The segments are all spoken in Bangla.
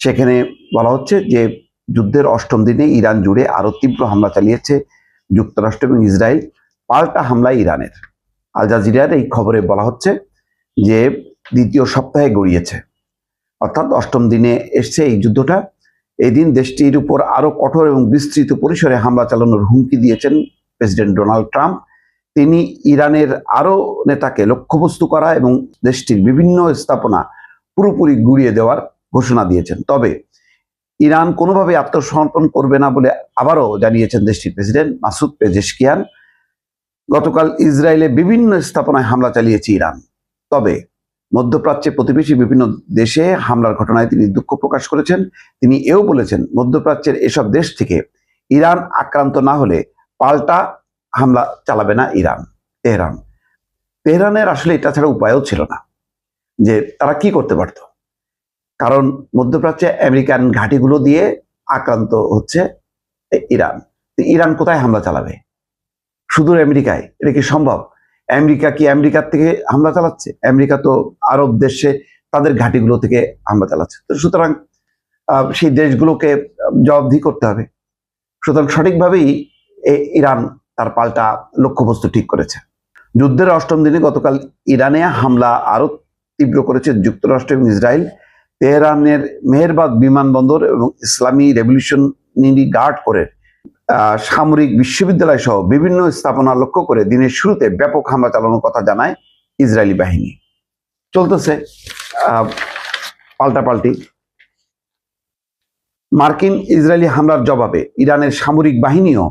সেখানে বলা হচ্ছে যে যুদ্ধের অষ্টম দিনে ইরান জুড়ে আরো তীব্র হামলা চালিয়েছে যুক্তরাষ্ট্র এবং ইসরায়েল। পাল্টা হামলা ইরানের। আল জাজিরার এই খবরে বলা হচ্ছে যে দ্বিতীয় সপ্তাহে গড়িয়েছে, অর্থাৎ অষ্টম দিনে এসছে এই যুদ্ধটা। এই দিন দেশটির উপর আরো কঠোর এবং বিস্তৃত পরিসরে হামলা চালানোর হুমকি দিয়েছেন প্রেসিডেন্ট ডোনাল্ড ট্রাম্প। তিনি ইরানের আরো নেতাকে লক্ষ্যবস্তু করা এবং দেশটির বিভিন্ন স্থাপনা পুরোপুরি গুড়িয়ে দেওয়ার ঘোষণা দিয়েছেন। তবে ইরান কোনোভাবে আত্মসমর্পণ করবে না বলে আবারও জানিয়েছেন দেশটির প্রেসিডেন্ট মাসুদ পেজেশকিয়ান। গতকাল ইসরায়েলে বিভিন্ন স্থাপনায় হামলা চালিয়েছে ইরান। তবে মধ্যপ্রাচ্যে প্রতিবেশী বিভিন্ন দেশে হামলার ঘটনায় তিনি দুঃখ প্রকাশ করেছেন। তিনি এও বলেছেন, মধ্যপ্রাচ্যের এসব দেশ থেকে ইরান আক্রান্ত না হলে পাল্টা হামলা চালাবে না তেহরানের আসলে এটা ছাড়া উপায়ও ছিল না যে তারা কি করতে পারত, কারণ মধ্যপ্রাচ্যে আমেরিকান ঘাঁটিগুলো দিয়ে আক্রান্ত হচ্ছে ইরান। ইরান কোথায় হামলা চালাবে? সুদূর আমেরিকায়? এটা কি সম্ভব? আমেরিকা কি আমেরিকার থেকে হামলা চালাচ্ছে? আমেরিকা তো আরব দেশে তাদের ঘাঁটিগুলো থেকে হামলা চালাচ্ছে। তো সুতরাং সেই দেশগুলোকে জবাবদিহি করতে হবে। সুতরাং সঠিকভাবেই ইরান তার পাল্টা লক্ষ্যবস্তু ঠিক করেছে। যুদ্ধের অষ্টম দিনে গতকাল ইরানে হামলা আরো তীব্র করেছে যুক্তরাষ্ট্র এবং ইসরায়েল। তেহরানের মেহেরবাদ বিমানবন্দর এবং ইসলামী রেভলিউশনারি গার্ড কোরের সামরিক বিশ্ববিদ্যালয় সহ বিভিন্ন স্থাপনা লক্ষ্য করে দিনের শুরুতে ব্যাপক হামলা চালানোর কথা জানায় ইসরায়েলি বাহিনী। চলতেছে পাল্টাপাল্টি। মার্কিন ইসরায়েলি হামলার জবাবে ইরানের সামরিক বাহিনীও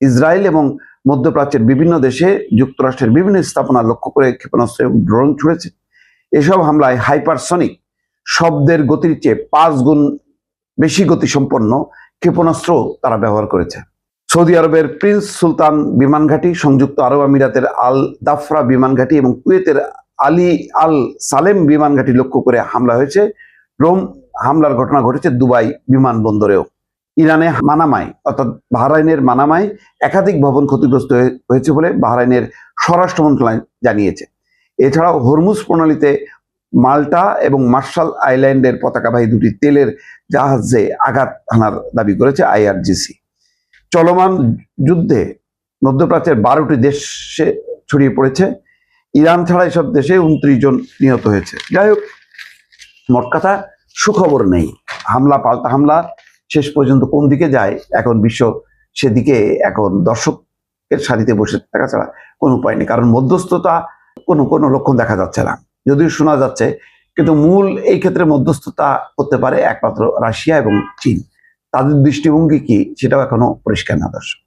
ইসরায়েল এবং মধ্যপ্রাচ্যের বিভিন্ন দেশে যুক্তরাষ্ট্রের বিভিন্ন স্থাপনা লক্ষ্য করে ক্ষেপণাস্ত্র এবং ড্রোন ছুড়েছে। এসব হামলায় হাইপারসনিক শব্দের গতির চেয়ে 5 গুণ বেশি গতিসম্পন্ন ক্ষেপণাস্ত্র তারা ব্যবহার করেছে। সৌদি আরবের প্রিন্স সুলতান বিমান ঘাঁটি, সংযুক্ত আরব আমিরাতের আল দাফরা বিমান ঘাঁটি এবং কুয়েতের আলী আল সালেম বিমান ঘাঁটি লক্ষ্য করে হামলা হয়েছে। ড্রোন হামলার ঘটনা ঘটেছে দুবাই বিমানবন্দরেও। ইরানে মানামায় অর্থাৎ বাহরাইনের মানামায় একাধিক ভবন ক্ষতিগ্রস্ত হয়েছে বলে বাহরাইনের স্বরাষ্ট্র মন্ত্রণালয় জানিয়েছে। এছাড়াও হরমুজ প্রণালীতে মাল্টা এবং মার্শাল আইল্যান্ডের পতাকাবাহী দুটি তেলের জাহাজে আঘাত হানার দাবি করেছে IRGC। চলমান যুদ্ধে মধ্যপ্রাচ্যের 12টি দেশে ছড়িয়ে পড়েছে। ইরান ছাড়া এসব দেশে 29 জন নিহত হয়েছে। যাই হোক, মোট কথা সুখবর নেই। হামলা পাল্টা হামলা শেষ পর্যন্ত কোন দিকে যায় এখন বিশ্ব, সেদিকে এখন দর্শকের সারিতে বসে থাকা ছাড়া কোনো উপায় নেই। কারণ মধ্যস্থতা কোনো লক্ষণ দেখা যাচ্ছে না, যদিও শোনা যাচ্ছে, কিন্তু মূল এই ক্ষেত্রে মধ্যস্থতা করতে পারে একমাত্র রাশিয়া এবং চীন। তাদের দৃষ্টিভঙ্গি কি সেটাও এখনো পরিষ্কার না দর্শক।